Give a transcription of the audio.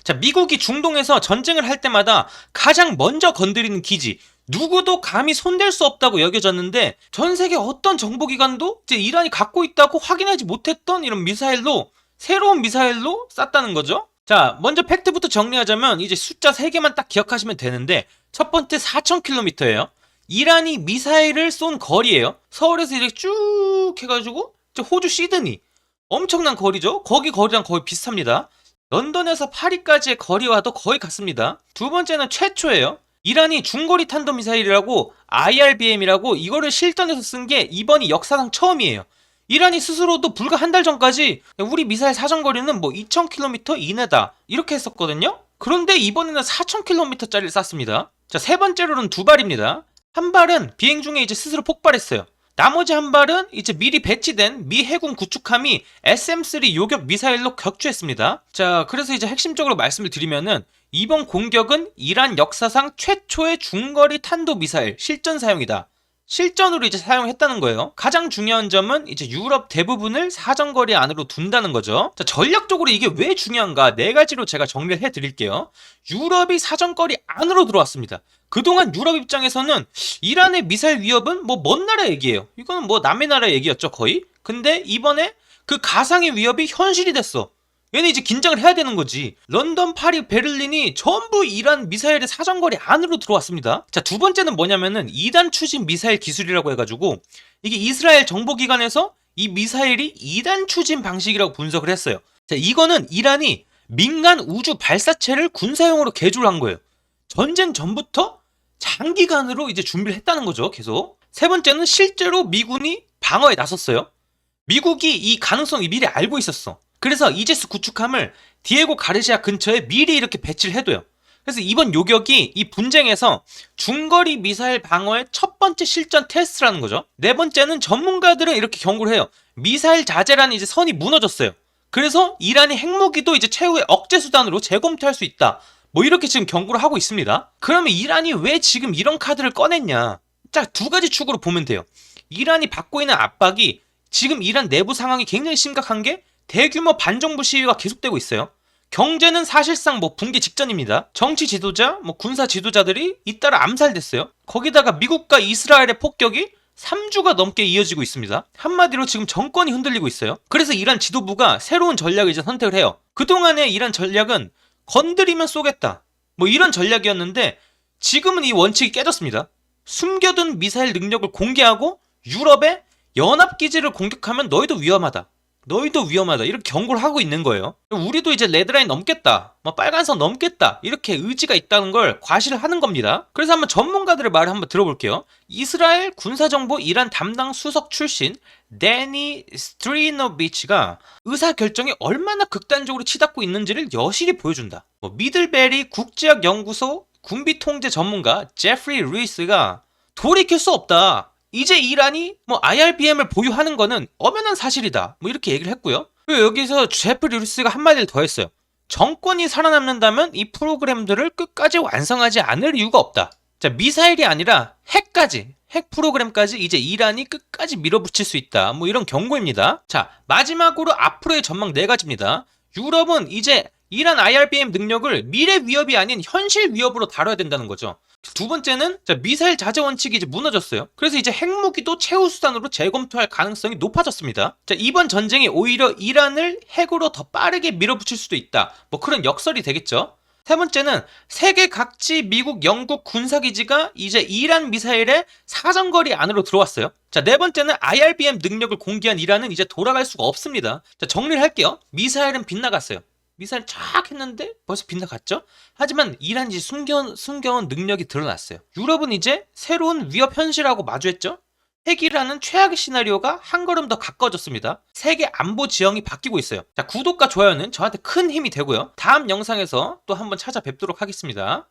자, 미국이 중동에서 전쟁을 할 때마다 가장 먼저 건드리는 기지, 누구도 감히 손댈 수 없다고 여겨졌는데 전 세계 어떤 정보기관도 이제 이란이 갖고 있다고 확인하지 못했던 이런 미사일로, 새로운 미사일로 쐈다는 거죠. 자, 먼저 팩트부터 정리하자면 이제 숫자 3개만 딱 기억하시면 되는데, 첫 번째 4,000km예요. 이란이 미사일을 쏜 거리예요. 서울에서 이렇게 쭉 해가지고 호주 시드니, 엄청난 거리죠. 거기 거리랑 거의 비슷합니다. 런던에서 파리까지의 거리와도 거의 같습니다. 두 번째는 최초예요. 이란이 중거리 탄도미사일이라고 IRBM이라고 이거를 실전에서 쓴 게 이번이 역사상 처음이에요. 이란이 스스로도 불과 한 달 전까지 우리 미사일 사정거리는 뭐 2000km 이내다 이렇게 했었거든요. 그런데 이번에는 4000km짜리를 쐈습니다. 자, 세 번째로는 두 발입니다. 한 발은 비행 중에 이제 스스로 폭발했어요. 나머지 한 발은 이제 미리 배치된 미 해군 구축함이 SM-3 요격 미사일로 격추했습니다. 자, 그래서 이제 핵심적으로 말씀을 드리면은 이번 공격은 이란 역사상 최초의 중거리 탄도 미사일 실전 사용이다. 실전으로 이제 사용했다는 거예요. 가장 중요한 점은 이제 유럽 대부분을 사정거리 안으로 둔다는 거죠. 자, 전략적으로 이게 왜 중요한가 4가지로 제가 정리를 해드릴게요. 유럽이 사정거리 안으로 들어왔습니다. 그동안 유럽 입장에서는 이란의 미사일 위협은 뭐 먼 나라 얘기예요. 이거는 뭐 남의 나라 얘기였죠, 거의. 근데 이번에 그 가상의 위협이 현실이 됐어. 얘는 이제 긴장을 해야 되는 거지. 런던, 파리, 베를린이 전부 이란 미사일의 사정거리 안으로 들어왔습니다. 자, 두 번째는 뭐냐면은 2단 추진 미사일 기술이라고 해가지고 이게 이스라엘 정보기관에서 이 미사일이 2단 추진 방식이라고 분석을 했어요. 자, 이거는 이란이 민간 우주 발사체를 군사용으로 개조를 한 거예요. 전쟁 전부터 장기간으로 이제 준비를 했다는 거죠, 계속. 세 번째는 실제로 미군이 방어에 나섰어요. 미국이 이 가능성이 미리 알고 있었어. 그래서 이제스 구축함을 디에고 가르시아 근처에 미리 이렇게 배치를 해둬요. 그래서 이번 요격이 이 분쟁에서 중거리 미사일 방어의 첫 번째 실전 테스트라는 거죠. 네 번째는 전문가들은 이렇게 경고를 해요. 미사일 자재라는 이제 선이 무너졌어요. 그래서 이란이 핵무기도 이제 최후의 억제 수단으로 재검토할 수 있다. 뭐 이렇게 지금 경고를 하고 있습니다. 그러면 이란이 왜 지금 이런 카드를 꺼냈냐? 딱 2가지 축으로 보면 돼요. 이란이 받고 있는 압박이 지금 이란 내부 상황이 굉장히 심각한 게 대규모 반정부 시위가 계속되고 있어요. 경제는 사실상 뭐 붕괴 직전입니다. 정치 지도자, 뭐 군사 지도자들이 잇따라 암살됐어요. 거기다가 미국과 이스라엘의 폭격이 3주가 넘게 이어지고 있습니다. 한마디로 지금 정권이 흔들리고 있어요. 그래서 이란 지도부가 새로운 전략을 이제 선택을 해요. 그동안의 이란 전략은 건드리면 쏘겠다. 뭐 이런 전략이었는데 지금은 이 원칙이 깨졌습니다. 숨겨둔 미사일 능력을 공개하고 유럽의 연합기지를 공격하면 너희도 위험하다. 이렇게 경고를 하고 있는 거예요. 우리도 이제 레드라인 넘겠다, 뭐 빨간선 넘겠다, 이렇게 의지가 있다는 걸 과시를 하는 겁니다. 그래서 한번 전문가들의 말을 한번 들어볼게요. 이스라엘 군사정보 이란 담당 수석 출신 데니 스트리노비치가 의사결정이 얼마나 극단적으로 치닫고 있는지를 여실히 보여준다. 미들베리 국제학연구소 군비통제 전문가 제프리 루이스가 돌이킬 수 없다. 이제 이란이 뭐 IRBM을 보유하는 거는 엄연한 사실이다. 뭐 이렇게 얘기를 했고요. 그리고 여기서 제프리 루이스가 한마디를 더 했어요. 정권이 살아남는다면 이 프로그램들을 끝까지 완성하지 않을 이유가 없다. 자, 미사일이 아니라 핵 프로그램까지 이제 이란이 끝까지 밀어붙일 수 있다. 뭐 이런 경고입니다. 자, 마지막으로 앞으로의 전망 4가지입니다. 유럽은 이제 이란 IRBM 능력을 미래 위협이 아닌 현실 위협으로 다뤄야 된다는 거죠. 두 번째는 미사일 자제 원칙이 이제 무너졌어요. 그래서 이제 핵무기도 최후 수단으로 재검토할 가능성이 높아졌습니다. 자, 이번 전쟁이 오히려 이란을 핵으로 더 빠르게 밀어붙일 수도 있다. 뭐 그런 역설이 되겠죠. 세 번째는 세계 각지 미국, 영국 군사기지가 이제 이란 미사일의 사정거리 안으로 들어왔어요. 자, 네 번째는 IRBM 능력을 공개한 이란은 이제 돌아갈 수가 없습니다. 자, 정리를 할게요. 미사일은 빗나갔어요. 미사일 쫙 했는데 벌써 빗나갔죠? 하지만 이란이 숨겨온 능력이 드러났어요. 유럽은 이제 새로운 위협 현실하고 마주했죠? 핵이라는 최악의 시나리오가 한 걸음 더 가까워졌습니다. 세계 안보 지형이 바뀌고 있어요. 자, 구독과 좋아요는 저한테 큰 힘이 되고요. 다음 영상에서 또 한번 찾아뵙도록 하겠습니다.